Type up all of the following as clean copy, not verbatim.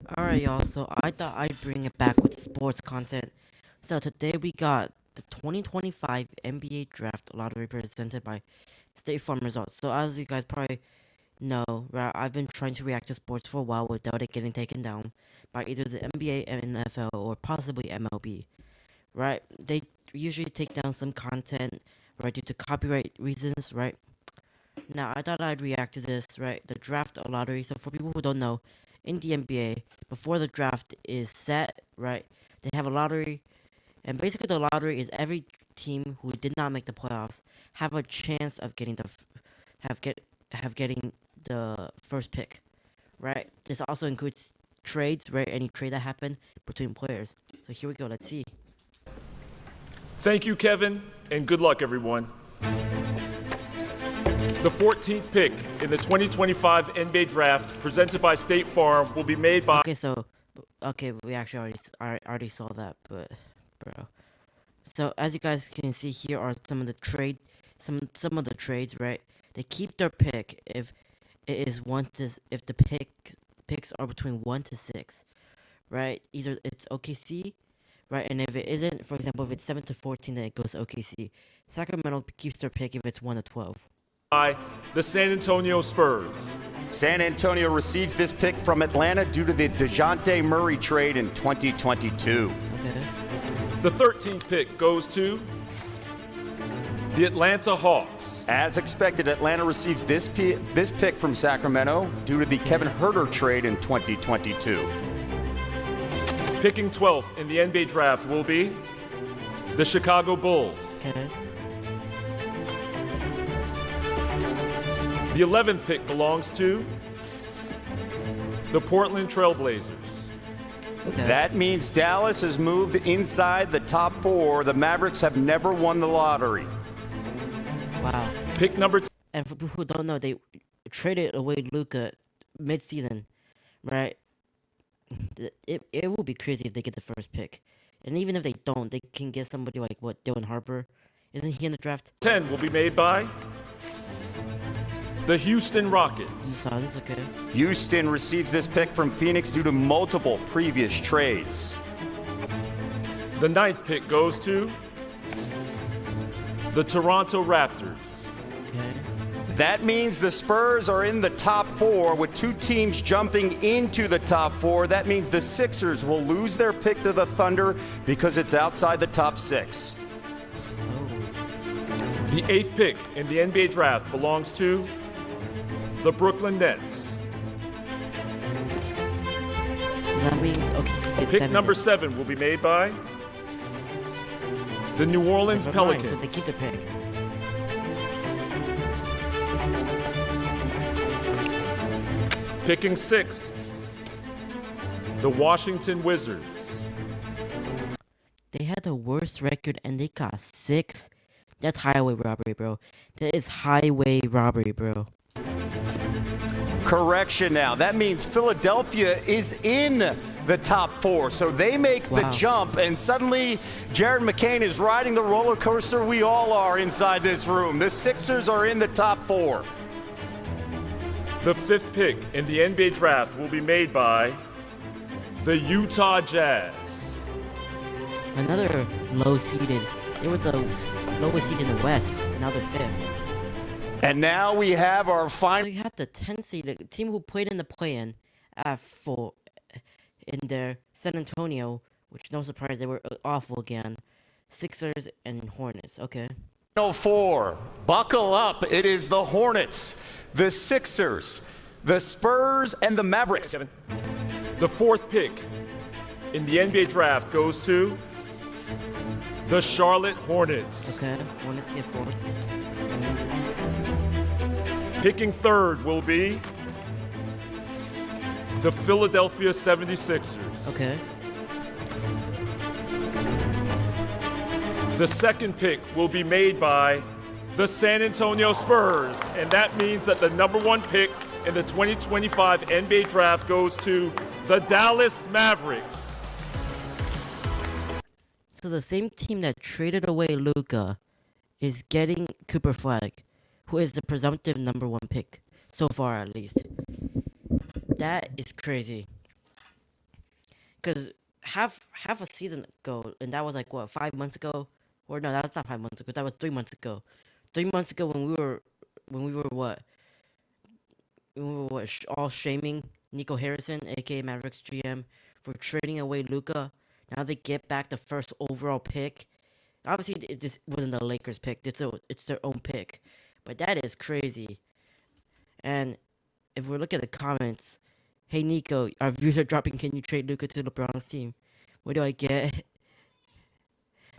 Alright, y'all, so I thought I'd bring it back with sports content. So today we got the 2025 NBA Draft Lottery presented by State Farm Results. So as you guys probably know, right, I've been trying to react to sports for a while without it getting taken down by either the NBA, NFL, or possibly MLB, right? They usually take down some content, right, due to copyright reasons, right? Now, I thought I'd react to this, right? The draft lottery. So, for people who don't know, in the NBA, before the draft is set, right, they have a lottery. And basically, the lottery is every team who did not make the playoffs have a chance of getting getting the first pick, right? This also includes trades, right? Any trade that happened between players. So here we go. Let's see. Thank you, Kevin, and good luck, everyone. The 14th pick in the 2025 NBA Draft, presented by State Farm, will be made by... Okay, we actually already saw that, but, bro. So, as you guys can see, here are some of the some of the trades, right? They keep their pick if it is if the picks are between 1 to 6, right? Either it's OKC, right? And if it isn't, for example, if it's 7 to 14, then it goes to OKC. Sacramento keeps their pick if it's 1 to 12. By the San Antonio Spurs. San Antonio receives this pick from Atlanta due to the DeJounte Murray trade in 2022. Okay. The 13th pick goes to the Atlanta Hawks. As expected, Atlanta receives this pick from Sacramento due to the Kevin Huerter trade in 2022. Picking 12th in the NBA Draft will be the Chicago Bulls. Okay. The 11th pick belongs to the Portland Trailblazers. Okay. That means Dallas has moved inside the top 4. The Mavericks have never won the lottery. Wow. Pick number And for people who don't know, they traded away Luka mid-season, right? It will be crazy if they get the first pick. And even if they don't, they can get somebody like, what, Dylan Harper? Isn't he in the draft? 10 will be made by the Houston Rockets. Suns, okay. Houston receives this pick from Phoenix due to multiple previous trades. The 9th pick goes to the Toronto Raptors. Okay. That means the Spurs are in the top 4 with 2 teams jumping into the top 4. That means the Sixers will lose their pick to the Thunder because it's outside the top 6. Oh. The 8th pick in the NBA Draft belongs to the Brooklyn Nets. So that means, okay, so you get Pick 7 number then. 7 will be made by the New Orleans Never mind, Pelicans. so they keep their pick. Picking 6th, the Washington Wizards. They had the worst record and they got 6. That's highway robbery, bro. That is highway robbery, bro. Correction now. That means Philadelphia is in the top 4. So they make the Wow. jump, and suddenly Jared McCain is riding the roller coaster we all are inside this room. The Sixers are in the top 4. The 5th pick in the NBA Draft will be made by the Utah Jazz. Another low-seeded. They were the lowest seed in the West, and now they're 5th. And now we have our So final. you have the 10 seed, the team who played in the play-in in their San Antonio, which no surprise they were awful again. Sixers and Hornets. Okay. Final 4. Buckle up. It is the Hornets, the Sixers, the Spurs, and the Mavericks. Kevin. The 4th pick in the NBA Draft goes to the Charlotte Hornets. Okay. Hornets get 4. Picking 3rd will be the Philadelphia 76ers. Okay. The 2nd pick will be made by the San Antonio Spurs, and that means that the number 1 pick in the 2025 NBA Draft goes to the Dallas Mavericks. So the same team that traded away Luka is getting Cooper Flag, who is the presumptive number 1 pick so far, at least. That is crazy. because half a season ago, and that was like what 5 months ago, or no, that was not 5 months ago. That was 3 months ago. 3 months ago when we were what all shaming Nico Harrison, aka Mavericks GM, for trading away Luca. Now they get back the first overall pick. Obviously, this wasn't the Lakers pick. It's their own pick, but that is crazy. And if we look at the comments, hey Nico, our views are dropping. Can you trade Luca to LeBron's team? What do I get?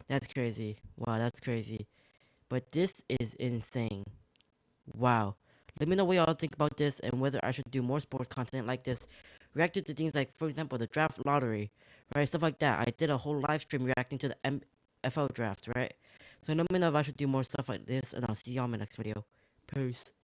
That's crazy. Wow, that's crazy. But this is insane. Wow. Let me know what y'all think about this and whether I should do more sports content like this. Reacted to things like, for example, the draft lottery, right? Stuff like that. I did a whole live stream reacting to the MFL draft, right? So let me know if I should do more stuff like this, and I'll see y'all in my next video. Peace.